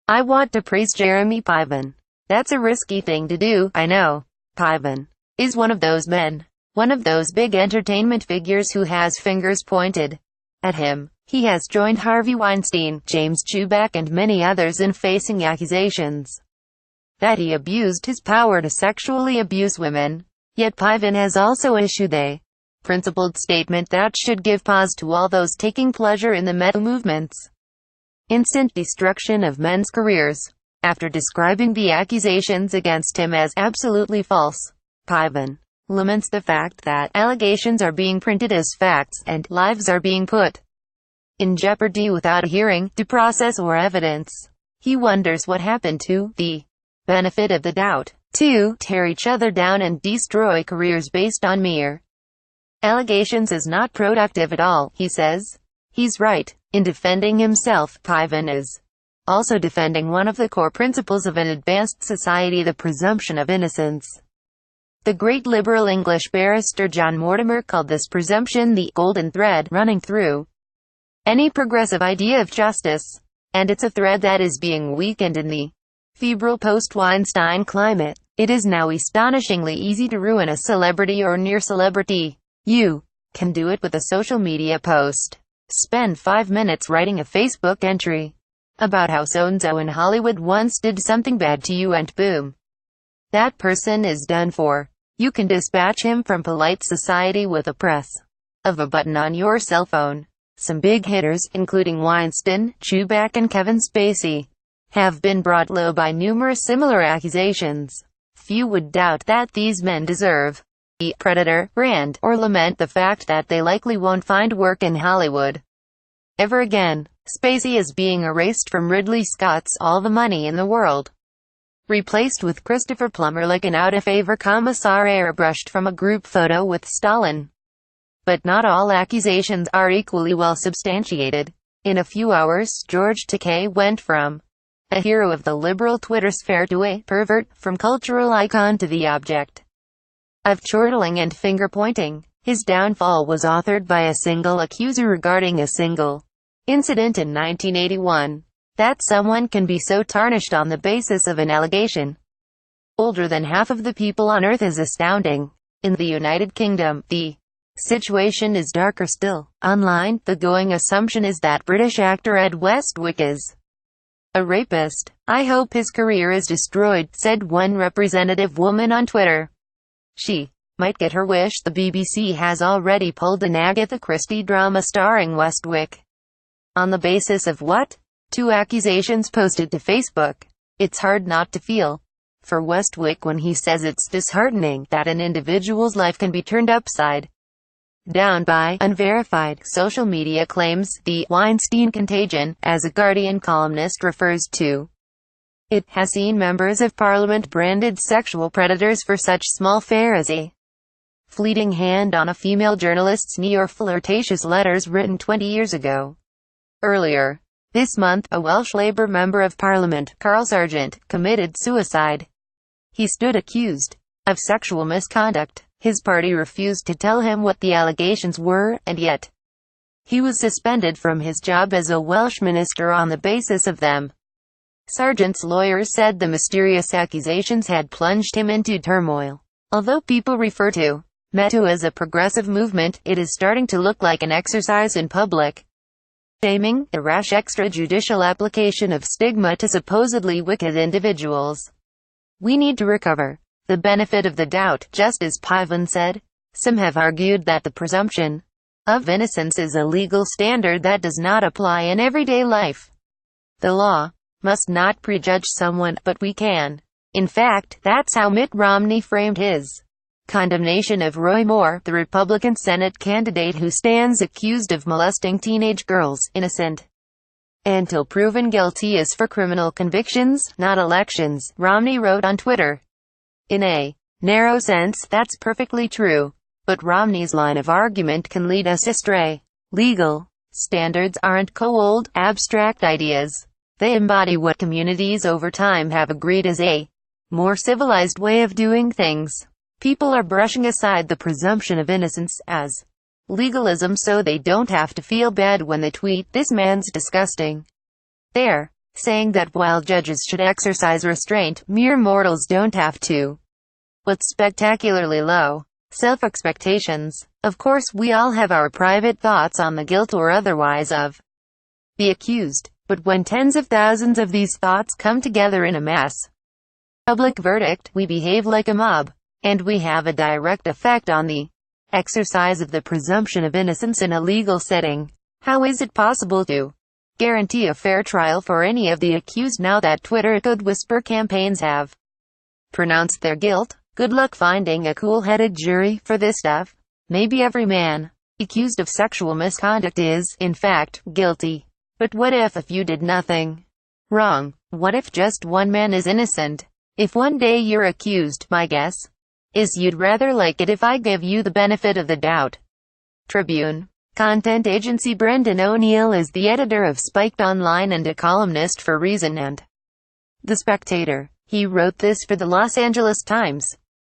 I want to praise Jeremy Piven. That's a risky thing to do, I know. Piven is one of those men. One of those big entertainment figures who has fingers pointed at him. He has joined Harvey Weinstein, James Chuback and many others in facing accusations that he abused his power to sexually abuse women. Yet Piven has also issued a principled statement that should give pause to all those taking pleasure in the Me Too movement's instant destruction of men's careers. After describing the accusations against him as absolutely false, Piven laments the fact that allegations are being printed as facts, and lives are being put in jeopardy without a hearing, due process or evidence. He wonders what happened to the benefit of the doubt to tear each other down and destroy careers based on mere allegations is not productive at all, he says. He's right. In defending himself, Piven is also defending one of the core principles of an advanced society, the presumption of innocence. The great liberal English barrister John Mortimer called this presumption the golden thread running through any progressive idea of justice. And it's a thread that is being weakened in the febrile post-Weinstein climate. It is now astonishingly easy to ruin a celebrity or near celebrity. You can do it with a social media post. Spend 5 minutes writing a Facebook entry about how so-and-so in Hollywood once did something bad to you and boom, that person is done for. You can dispatch him from polite society with a press of a button on your cell phone. Some big hitters, including Weinstein, Chuback and Kevin Spacey, have been brought low by numerous similar accusations. Few would doubt that these men deserve the Predator brand, or lament the fact that they likely won't find work in Hollywood ever again. Spacey is being erased from Ridley Scott's All the Money in the World, replaced with Christopher Plummer like an out-of-favor commissar airbrushed from a group photo with Stalin. But not all accusations are equally well substantiated. In a few hours, George Takei went from a hero of the liberal Twitter sphere to a pervert, from cultural icon to the object of chortling and finger-pointing. His downfall was authored by a single accuser regarding a single incident in 1981. That someone can be so tarnished on the basis of an allegation older than half of the people on Earth is astounding. In the United Kingdom, the situation is darker still. Online, the going assumption is that British actor Ed Westwick is a rapist. "I hope his career is destroyed," said one representative woman on Twitter. She might get her wish. The BBC has already pulled an Agatha Christie drama starring Westwick. On the basis of what? 2 accusations posted to Facebook. It's hard not to feel for Westwick when he says it's disheartening that an individual's life can be turned upside down by unverified social media claims. The Weinstein contagion, as a Guardian columnist refers to it, has seen members of Parliament branded sexual predators for such small fare as a fleeting hand on a female journalist's knee or flirtatious letters written 20 years ago. Earlier this month, a Welsh Labour Member of Parliament, Carl Sargent, committed suicide. He stood accused of sexual misconduct. His party refused to tell him what the allegations were, and yet he was suspended from his job as a Welsh minister on the basis of them. Sargent's lawyers said the mysterious accusations had plunged him into turmoil. Although people refer to Me Too as a progressive movement, it is starting to look like an exercise in public shaming, a rash extrajudicial application of stigma to supposedly wicked individuals. We need to recover the benefit of the doubt, just as Piven said. Some have argued that the presumption of innocence is a legal standard that does not apply in everyday life. The law must not prejudge someone, but we can. In fact, that's how Mitt Romney framed his condemnation of Roy Moore, the Republican Senate candidate who stands accused of molesting teenage girls, innocent until proven guilty is for criminal convictions, not elections, Romney wrote on Twitter. In a narrow sense, that's perfectly true. But Romney's line of argument can lead us astray. Legal standards aren't cold, abstract ideas. They embody what communities over time have agreed is a more civilized way of doing things. People are brushing aside the presumption of innocence as legalism so they don't have to feel bad when they tweet, "This man's disgusting." They're saying that while judges should exercise restraint, mere mortals don't have to. With spectacularly low self-expectations. Of course we all have our private thoughts on the guilt or otherwise of the accused, but when tens of thousands of these thoughts come together in a mass public verdict, we behave like a mob, and we have a direct effect on the exercise of the presumption of innocence in a legal setting. How is it possible to guarantee a fair trial for any of the accused now that Twitter code whisper campaigns have pronounced their guilt? Good luck finding a cool-headed jury for this stuff. Maybe every man accused of sexual misconduct is, in fact, guilty. But what if a few did nothing wrong? What if just one man is innocent? If one day you're accused, my guess is you'd rather like it if I give you the benefit of the doubt. Tribune. Content agency Brendan O'Neill is the editor of Spiked Online and a columnist for Reason and The Spectator. He wrote this for the Los Angeles Times.